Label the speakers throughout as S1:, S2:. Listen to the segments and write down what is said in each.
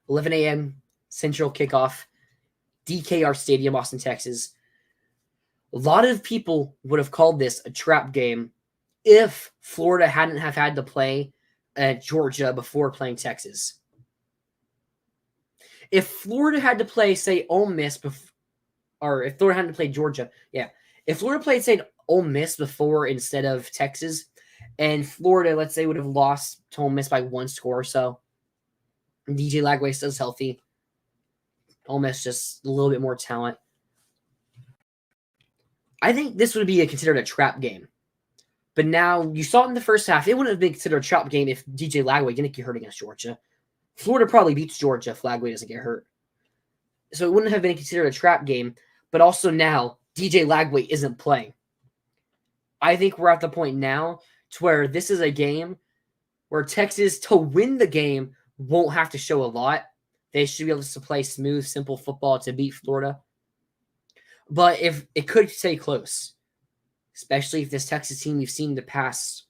S1: 11 a.m. Central kickoff, DKR Stadium, Austin, Texas. A lot of people would have called this a trap game if Florida hadn't have had to play at Georgia before playing Texas. If Florida had to play, say, Ole Miss, or if Florida had to play Georgia, if Florida played, say, Ole Miss before instead of Texas, and Florida, let's say, would have lost to Ole Miss by 1 score or so, DJ Lagway stays healthy, Ole Miss just a little bit more talent, I think this would be considered a trap game. But now, you saw it in the first half, it wouldn't have been considered a trap game if DJ Lagway didn't get hurt against Georgia. Florida probably beats Georgia if Lagway doesn't get hurt. So it wouldn't have been considered a trap game, but also now, DJ Lagway isn't playing. I think we're at the point now to where this is a game where Texas, to win the game, won't have to show a lot. They should be able to play smooth, simple football to beat Florida. But if it could stay close, especially if this Texas team we've seen in the past,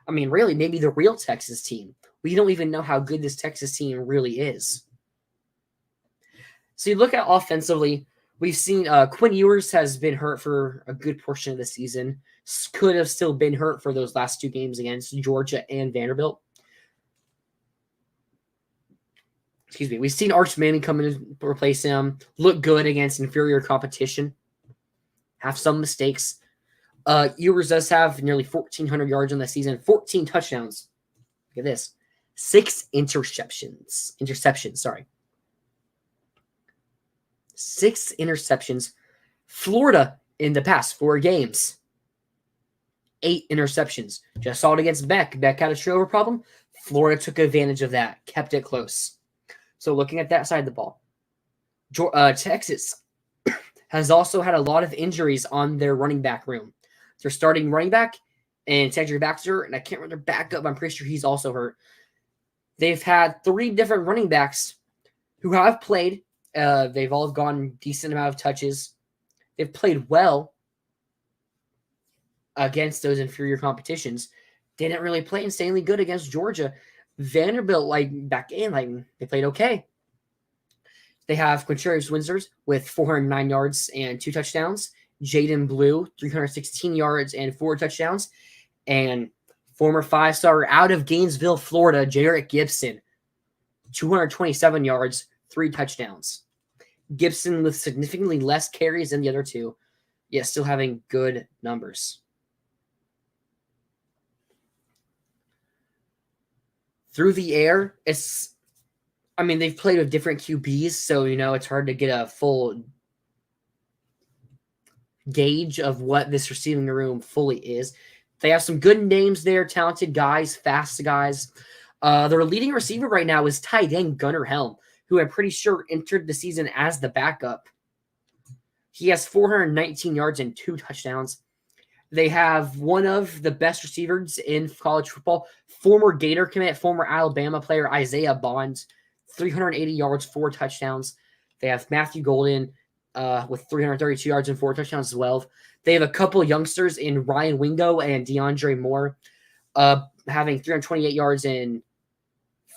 S1: I mean, really, maybe the real Texas team. We don't even know how good this Texas team really is. So you look at offensively, we've seen Quinn Ewers has been hurt for a good portion of the season. Could have still been hurt for those last 2 games against Georgia and Vanderbilt. Excuse me. We've seen Arch Manning come in and replace him. Look good against inferior competition. Have some mistakes. Ewers does have nearly 1,400 yards on the season. 14 touchdowns. Look at this. 6 interceptions. 6 interceptions. Florida in the past 4 games. 8 interceptions. Just saw it against Beck. Beck had a turnover problem. Florida took advantage of that. Kept it close. So looking at that side of the ball, Texas has also had a lot of injuries on their running back room. Their starting running back and Cedric Baxter, and I can't remember their backup. I'm pretty sure he's also hurt. They've had 3 different running backs who have played. They've all gone decent amount of touches. They've played well against those inferior competitions. They didn't really play insanely good against Georgia. Vanderbilt, they played okay. They have Quinterius Winters with 409 yards and 2 touchdowns. Jaden Blue, 316 yards and 4 touchdowns. And former 5-star out of Gainesville, Florida, Jarrett Gibson, 227 yards, 3 touchdowns. Gibson with significantly less carries than the other 2, yet still having good numbers. Through the air, they've played with different QBs, so, it's hard to get a full gauge of what this receiving room fully is. They have some good names there, talented guys, fast guys. Their leading receiver right now is tight end Gunnar Helm, who I'm pretty sure entered the season as the backup. He has 419 yards and 2 touchdowns. They have one of the best receivers in college football, former Gator commit, former Alabama player Isaiah Bond, 380 yards, 4 touchdowns. They have Matthew Golden with 332 yards and 4 touchdowns as well. They have a couple youngsters in Ryan Wingo and DeAndre Moore, having 328 yards and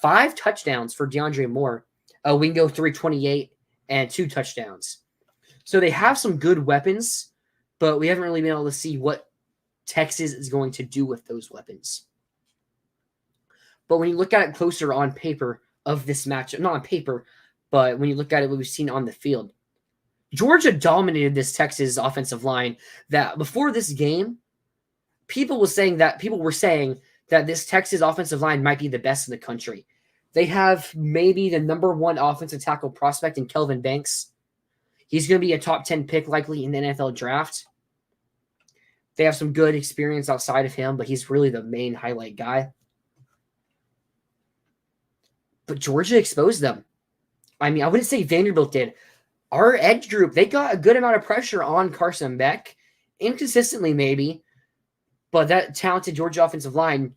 S1: 5 touchdowns for DeAndre Moore. Wingo 328 and 2 touchdowns. So they have some good weapons, but we haven't really been able to see what Texas is going to do with those weapons. But when you look at it closer on paper of this matchup, not on paper, but when you look at it, what we've seen on the field, Georgia dominated this Texas offensive line. That before this game, people were saying that this Texas offensive line might be the best in the country. They have maybe the number 1 offensive tackle prospect in Kelvin Banks. He's going to be a top 10 pick likely in the NFL draft. They have some good experience outside of him, but he's really the main highlight guy. But Georgia exposed them. I wouldn't say Vanderbilt did. Our edge group, they got a good amount of pressure on Carson Beck. Inconsistently, maybe. But that talented Georgia offensive line,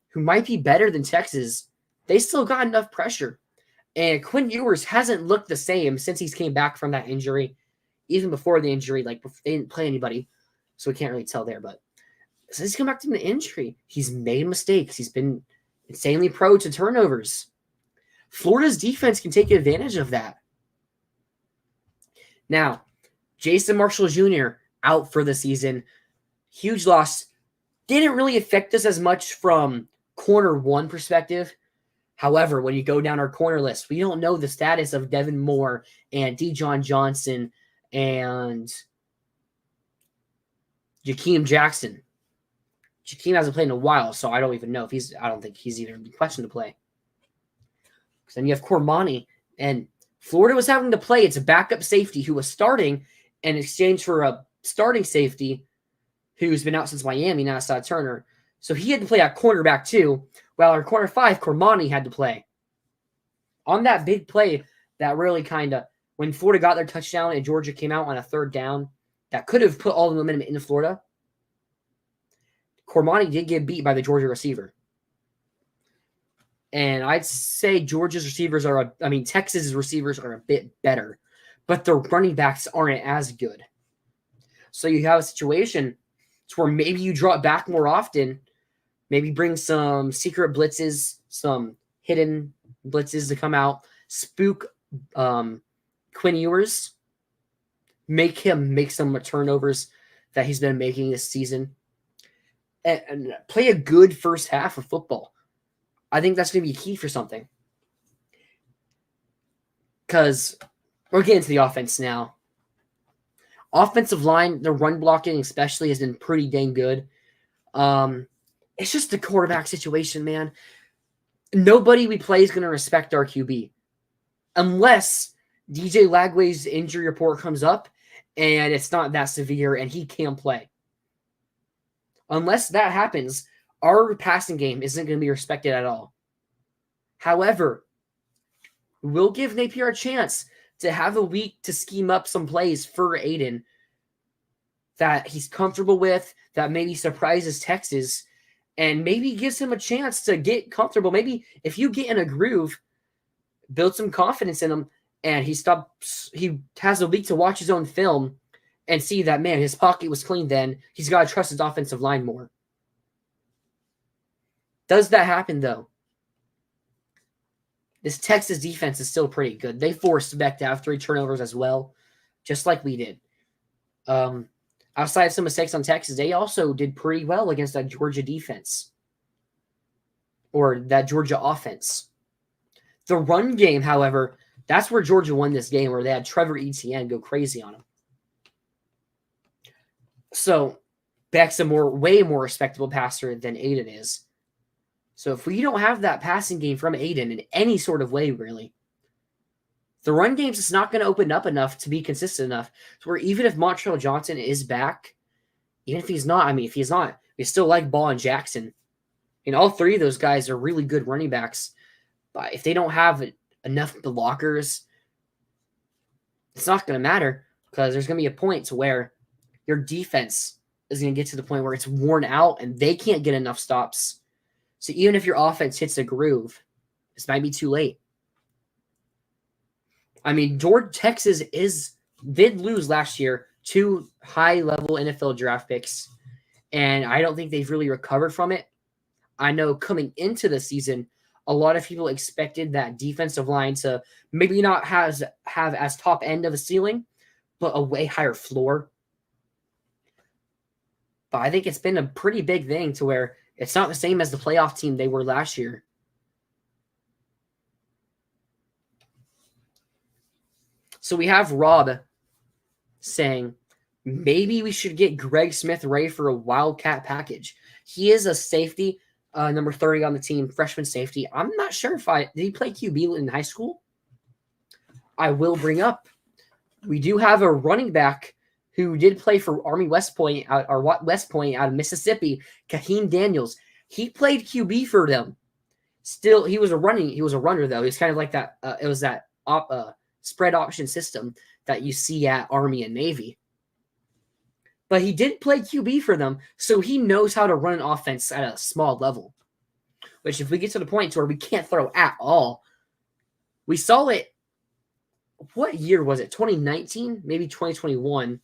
S1: who might be better than Texas, they still got enough pressure. And Quinn Ewers hasn't looked the same since he's came back from that injury. Even before the injury, they didn't play anybody, so we can't really tell there. But since he's come back from the injury, he's made mistakes. He's been insanely prone to turnovers. Florida's defense can take advantage of that. Now, Jason Marshall Jr. out for the season. Huge loss. Didn't really affect us as much from corner one perspective. However, when you go down our corner list, we don't know the status of Devin Moore and Dejon Johnson and Jakeem Jackson. Jakeem hasn't played in a while, so I don't even know if I don't think he's even questioned to play. Because then you have Cormani, and Florida was having to play its backup safety who was starting in exchange for a starting safety who's been out since Miami, now Turner. So he had to play at cornerback too, while our corner 5, Cormani, had to play. On that big play, that really kind of, when Florida got their touchdown and Georgia came out on a 3rd down, that could have put all the momentum into Florida. Cormani did get beat by the Georgia receiver. And I'd say Georgia's receivers Texas's receivers are a bit better, but the running backs aren't as good. So you have a situation where maybe you draw it back more often, maybe bring some secret blitzes, some hidden blitzes to come out, spook Quinn Ewers, make him make some turnovers that he's been making this season, and play a good first half of football. I think that's going to be key for something. Because we're getting to the offense now. Offensive line, the run blocking especially, has been pretty dang good. It's just the quarterback situation, man. Nobody we play is going to respect our QB. Unless DJ Lagway's injury report comes up and it's not that severe and he can play. Unless that happens, our passing game isn't going to be respected at all. However, we'll give Napier a chance to have a week to scheme up some plays for Aiden that he's comfortable with, that maybe surprises Texas, and maybe gives him a chance to get comfortable. Maybe if you get in a groove, build some confidence in him, and he has a week to watch his own film and see that, man, his pocket was clean then. He's got to trust his offensive line more. Does that happen, though? This Texas defense is still pretty good. They forced Beck to have 3 turnovers as well, just like we did. Outside of some mistakes on Texas, they also did pretty well against that Georgia defense or that Georgia offense. The run game, however, that's where Georgia won this game, where they had Trevor Etienne go crazy on him. So Beck's a way more respectable passer than Aiden is. So if we don't have that passing game from Aiden in any sort of way, really, the run game's just not going to open up enough to be consistent enough to where even if Montreal Johnson is back, even if he's not, if he's not, we still like Ball and Jackson. And all 3 of those guys are really good running backs. But if they don't have enough blockers, it's not going to matter, because there's going to be a point to where your defense is going to get to the point where it's worn out and they can't get enough stops. So even if your offense hits a groove, this might be too late. Texas did lose last year 2 high-level NFL draft picks, and I don't think they've really recovered from it. I know coming into the season, a lot of people expected that defensive line to maybe not have as top end of a ceiling, but a way higher floor. But I think it's been a pretty big thing to where it's not the same as the playoff team they were last year. So we have Rob saying, maybe we should get Greg Smith-Ray for a Wildcat package. He is a safety, number 30 on the team, freshman safety. I'm not sure did he play QB in high school? I will bring up, we do have a running back who did play for Army West Point out of Mississippi, Kaheen Daniels. He played QB for them. Still, he was a runner though. He was kind of like that. It was that spread option system that you see at Army and Navy. But he did play QB for them, so he knows how to run an offense at a small level. Which, if we get to the point where we can't throw at all, we saw it. What year was it? 2019, maybe 2021.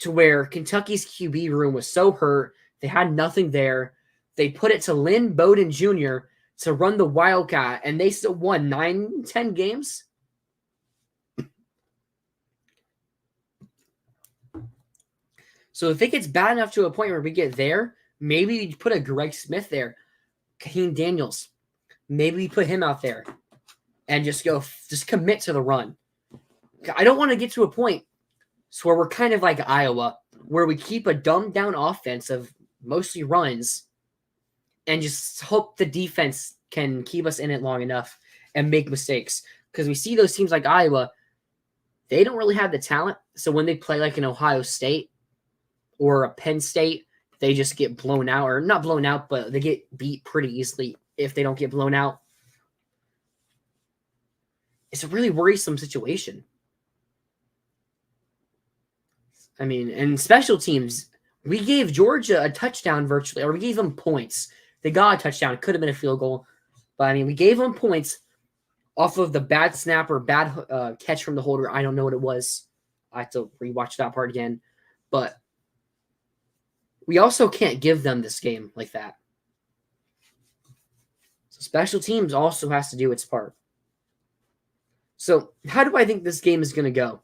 S1: To where Kentucky's QB room was so hurt, they had nothing there. They put it to Lynn Bowden Jr. to run the Wildcat, and they still won 9-10 games. So if it gets bad enough to a point where we get there, maybe we put a Greg Smith there, Kaheem Daniels. Maybe we put him out there and just commit to the run. I don't want to get to a point where we're kind of like Iowa, where we keep a dumbed down offense of mostly runs and just hope the defense can keep us in it long enough and make mistakes. Because we see those teams like Iowa, they don't really have the talent. So when they play like an Ohio State or a Penn State, they just get blown out, or not blown out, but they get beat pretty easily if they don't get blown out. It's a really worrisome situation. I mean, in special teams, we gave Georgia a touchdown virtually, or we gave them points. They got a touchdown. It could have been a field goal. But, I mean, we gave them points off of the bad snap or bad catch from the holder. I don't know what it was. I have to rewatch that part again. But we also can't give them this game like that. So special teams also has to do its part. So how do I think this game is going to go?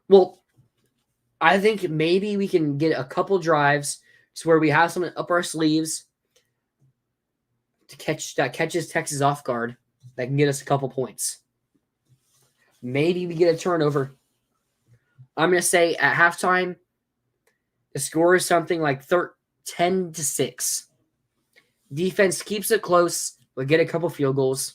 S1: Well, I think maybe we can get a couple drives to where we have something up our sleeves to catches Texas off guard that can get us a couple points. Maybe we get a turnover. I'm going to say at halftime, the score is something like 10-6. Defense keeps it close. We'll get a couple field goals.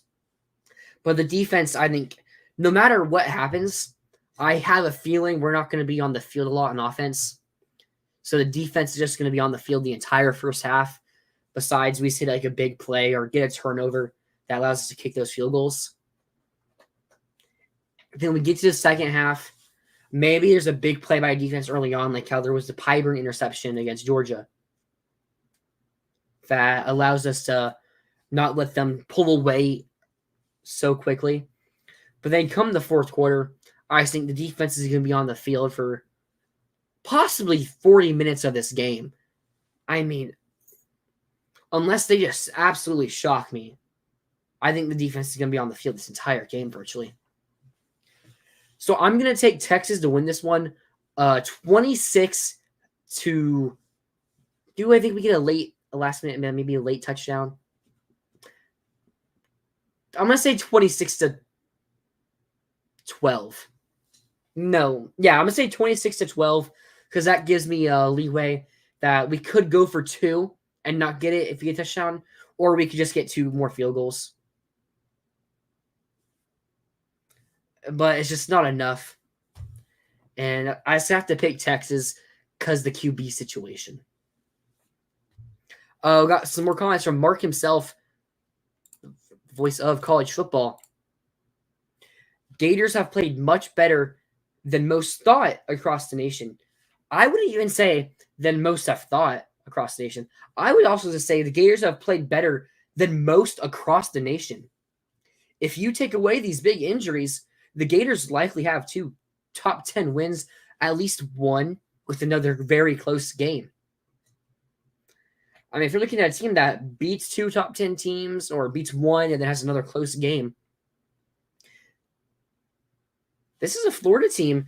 S1: But the defense, I think, no matter what happens, I have a feeling we're not going to be on the field a lot on offense. So the defense is just going to be on the field the entire first half. Besides, we see like a big play or get a turnover that allows us to kick those field goals. Then we get to the second half. Maybe there's a big play by defense early on, like how there was the Pyburn interception against Georgia. That allows us to not let them pull away so quickly. But then come the fourth quarter, I think the defense is going to be on the field for possibly 40 minutes of this game. I mean, unless they just absolutely shock me, I think the defense is going to be on the field this entire game virtually. So I'm going to take Texas to win this one 26 to... Do I think we get a last minute, maybe a late touchdown? I'm going to say 26-12. No. Yeah, I'm going to say 26-12 because that gives me a leeway that we could go for 2 and not get it if we get a touchdown, or we could just get 2 more field goals. But it's just not enough. And I just have to pick Texas because the QB situation. Got some more comments from Mark himself, voice of college football. Gators have played much better than most thought across the nation. I wouldn't even say than most have thought across the nation. I would also just say the Gators have played better than most across the nation. If you take away these big injuries, the Gators likely have 2 top 10 wins, at least 1 with another very close game. I mean, if you're looking at a team that beats 2 top 10 teams or beats 1 and then has another close game, this is a Florida team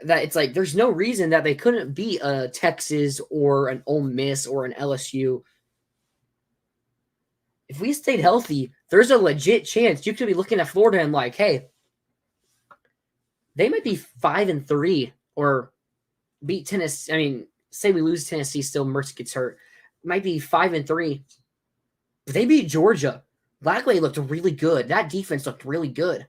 S1: that it's like there's no reason that they couldn't beat a Texas or an Ole Miss or an LSU. If we stayed healthy, there's a legit chance you could be looking at Florida and like, hey, they might be 5-3 or beat Tennessee. I mean, say we lose Tennessee, still Mertz gets hurt. Might be 5-3. But they beat Georgia. Blackley looked really good. That defense looked really good.